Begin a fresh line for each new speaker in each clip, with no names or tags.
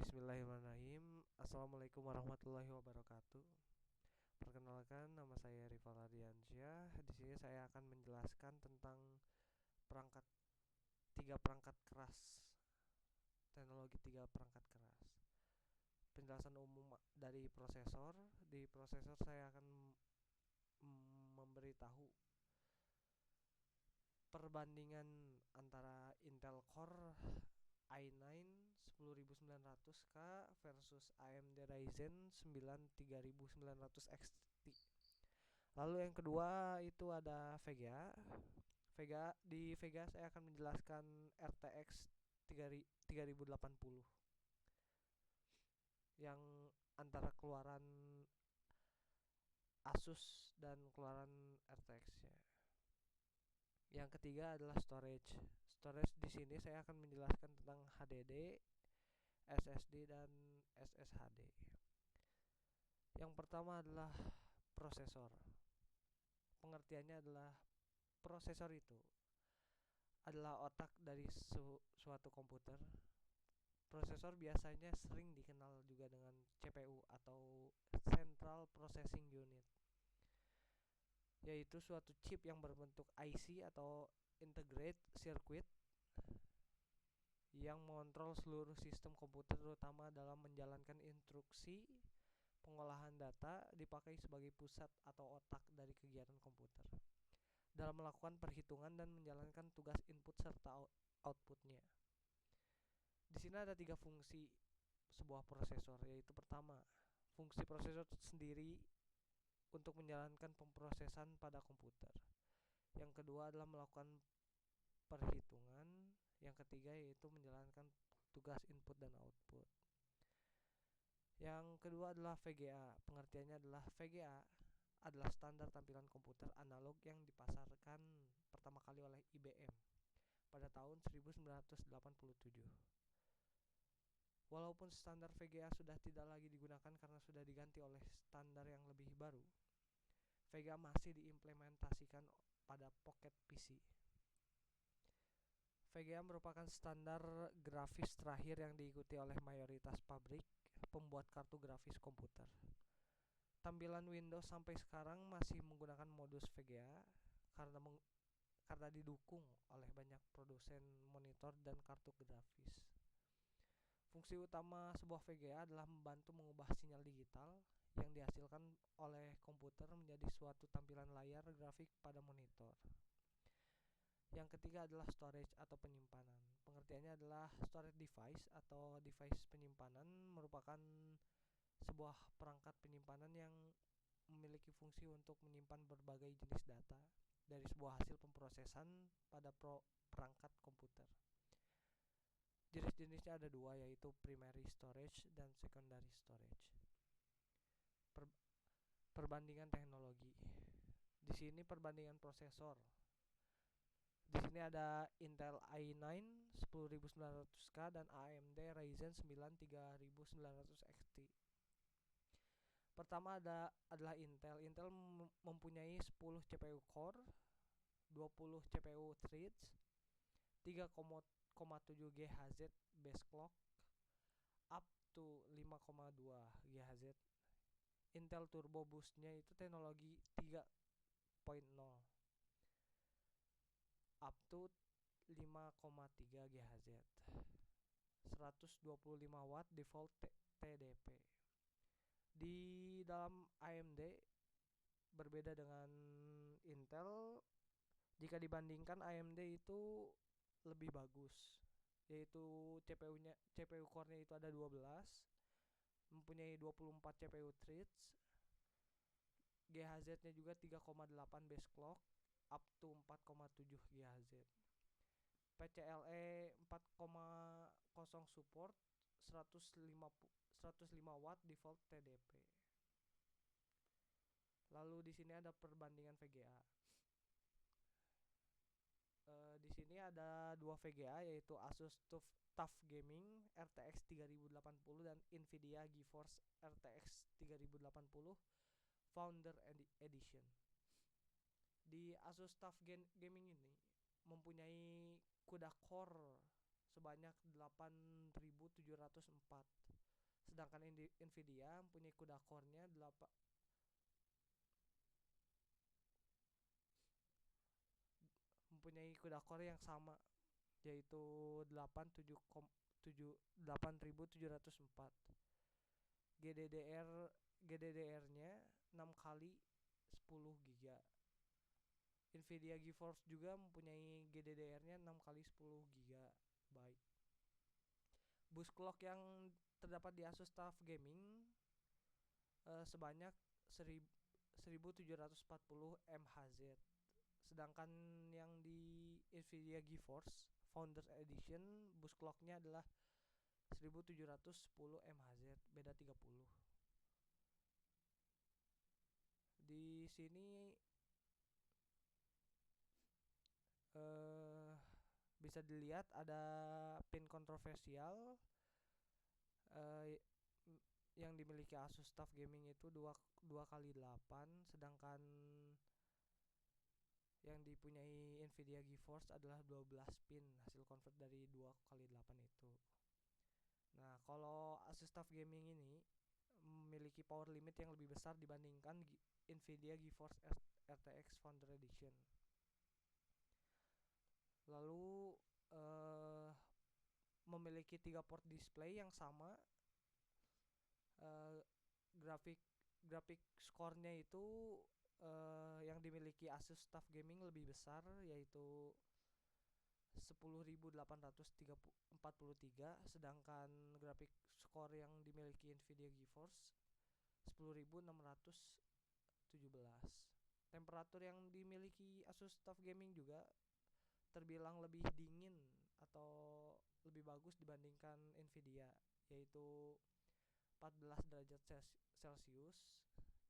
Bismillahirrahmanirrahim. Assalamualaikum warahmatullahi wabarakatuh. Perkenalkan, nama saya Rival Ardiansyah. Di sini saya akan menjelaskan tentang perangkat tiga perangkat keras, teknologi tiga perangkat keras. Penjelasan umum dari prosesor. Di prosesor saya akan memberitahu perbandingan antara Intel Core i9 10900K versus AMD Ryzen 9 3900 XT. Lalu yang kedua itu ada VGA. Di VGA saya akan menjelaskan RTX 3080 yang antara keluaran Asus dan keluaran RTX-nya. Yang ketiga adalah storage. Storage di sini saya akan menjelaskan tentang HDD, SSD dan SSHD. Yang pertama adalah prosesor. Pengertiannya adalah prosesor itu adalah otak dari suatu komputer. Prosesor biasanya sering dikenal juga dengan CPU atau Central Processing Unit, yaitu suatu chip yang berbentuk IC atau Integrated Circuit yang mengontrol seluruh sistem komputer, terutama dalam menjalankan instruksi. Pengolahan data dipakai sebagai pusat atau otak dari kegiatan komputer dalam melakukan perhitungan dan menjalankan tugas input serta outputnya. Di sini ada tiga fungsi sebuah prosesor, yaitu pertama, fungsi prosesor sendiri untuk menjalankan pemrosesan pada komputer. Yang kedua adalah melakukan perhitungan. Yang ketiga yaitu menjalankan tugas input dan output. Yang kedua adalah VGA. Pengertiannya adalah VGA adalah standar tampilan komputer analog yang dipasarkan pertama kali oleh IBM pada tahun 1987. Walaupun standar VGA sudah tidak lagi digunakan karena sudah diganti oleh standar yang lebih baru, VGA masih diimplementasikan pada Pocket PC. VGA merupakan standar grafis terakhir yang diikuti oleh mayoritas pabrik pembuat kartu grafis komputer. Tampilan Windows sampai sekarang masih menggunakan modus VGA karena didukung oleh banyak produsen monitor dan kartu grafis. Fungsi utama sebuah VGA adalah membantu mengubah sinyal digital yang dihasilkan oleh komputer menjadi suatu tampilan layar grafik pada monitor. Yang ketiga adalah storage atau penyimpanan. Pengertiannya adalah storage device atau device penyimpanan merupakan sebuah perangkat penyimpanan yang memiliki fungsi untuk menyimpan berbagai jenis data dari sebuah hasil pemrosesan pada perangkat komputer. Jenis-jenisnya ada dua, yaitu primary storage dan secondary storage. Perbandingan teknologi. Di sini perbandingan prosesor. Di sini ada Intel i9 10900K dan AMD Ryzen 9 3900 XT. Pertama adalah Intel. Intel mempunyai 10 CPU core, 20 CPU threads, 3,7 GHz base clock, up to 5,2 GHz. Intel Turbo Boost-nya itu teknologi 3.0, up to 5,3 GHz, 125 watt default TDP. Di dalam AMD berbeda dengan Intel. Jika dibandingkan, AMD itu lebih bagus, yaitu CPU core-nya itu ada 12, mempunyai 24 CPU threads, GHz-nya juga 3,8 base clock, up to 4,7 GHz. PCLE 4,0 support, 105 watt default TDP. Lalu di sini ada perbandingan VGA. Di sini ada dua VGA, yaitu Asus TUF Gaming RTX 3080 dan Nvidia GeForce RTX 3080 Founder Edition. Di Asus TUF Gaming ini mempunyai CUDA core sebanyak 8750 704. Sedangkan Nvidia mempunyai CUDA core-nya yang sama, yaitu 8704. GDDR-nya 6 kali 10 GB. Nvidia GeForce juga mempunyai GDDR-nya 6 kali 10 GB. Bus clock yang terdapat di Asus TUF Gaming sebanyak 1740 MHz. Sedangkan yang di Nvidia GeForce Founders Edition bus clock-nya adalah 1710 MHz, beda 30. Di sini bisa dilihat ada pin kontroversial yang dimiliki Asus TUF Gaming itu 2x8, sedangkan yang dipunyai Nvidia GeForce adalah 12 pin hasil convert dari 2x8 itu. Nah, kalau Asus TUF Gaming ini memiliki power limit yang lebih besar dibandingkan Nvidia GeForce RTX Founder Edition. Lalu memiliki 3 port display yang sama. Grafik score-nya itu yang dimiliki Asus TUF Gaming lebih besar, yaitu 10.843, sedangkan grafik score yang dimiliki Nvidia GeForce 10.617. Temperatur yang dimiliki Asus TUF Gaming juga terbilang lebih dingin atau lebih bagus dibandingkan Nvidia, yaitu 14 derajat Celcius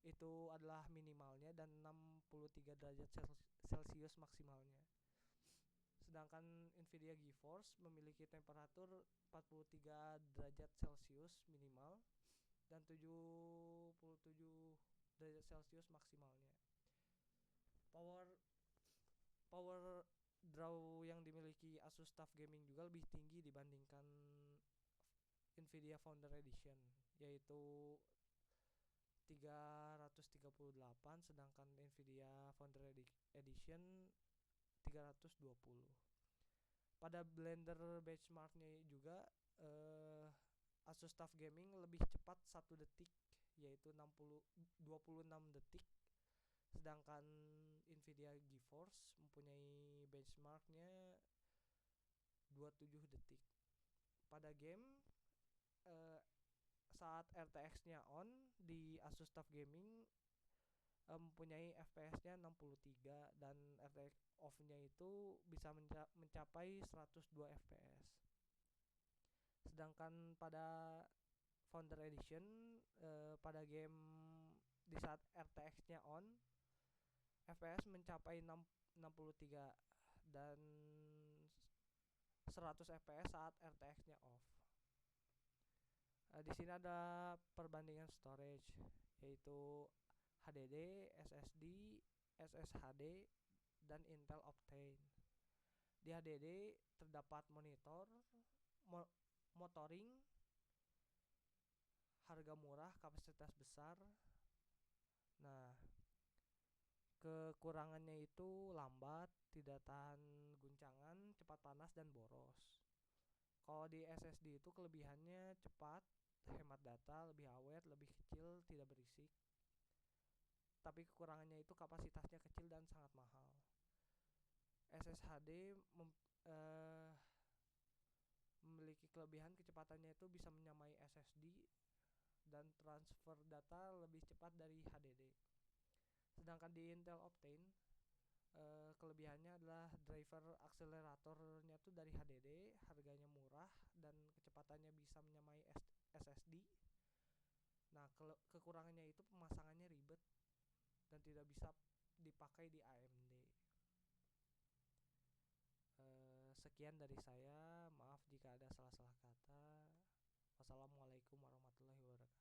itu adalah minimalnya dan 63 derajat Celcius maksimalnya. Sedangkan Nvidia GeForce memiliki temperatur 43 derajat Celcius minimal dan 77 derajat Celcius maksimalnya. Power draw yang dimiliki Asus TUF Gaming juga lebih tinggi dibandingkan Nvidia Founder Edition, yaitu 338, sedangkan Nvidia Founder Edition 320. Pada blender benchmarknya juga Asus TUF Gaming lebih cepat 1 detik, yaitu 26 detik, sedangkan Nvidia GeForce mempunyai benchmarknya 27 detik. Pada game saat RTX-nya on di Asus TUF Gaming mempunyai FPS-nya 63 dan RTX off-nya itu bisa mencapai 102 FPS. Sedangkan pada Founder Edition pada game di saat RTX-nya on FPS mencapai 63 dan 100 FPS saat RTX-nya off. Di sini ada perbandingan storage, yaitu HDD, SSD, SSHD, dan Intel Optane. Di HDD terdapat monitor, motoring, harga murah, kapasitas besar. Nah, kekurangannya itu lambat, tidak tahan guncangan, cepat panas, dan boros. Kalau di SSD itu kelebihannya cepat, hemat data, lebih awet, lebih kecil, tidak berisik. Tapi kekurangannya itu kapasitasnya kecil dan sangat mahal. SSHD memiliki kelebihan kecepatannya itu bisa menyamai SSD dan transfer data lebih cepat dari HDD. Sedangkan di Intel Optane kelebihannya adalah driver akseleratornya tuh dari HDD, harganya murah dan kecepatannya bisa menyamai SSD. Nah, kekurangannya itu pemasangannya ribet dan tidak bisa dipakai di AMD. Sekian dari saya, maaf jika ada salah-salah kata. Wassalamualaikum warahmatullahi wabarakatuh.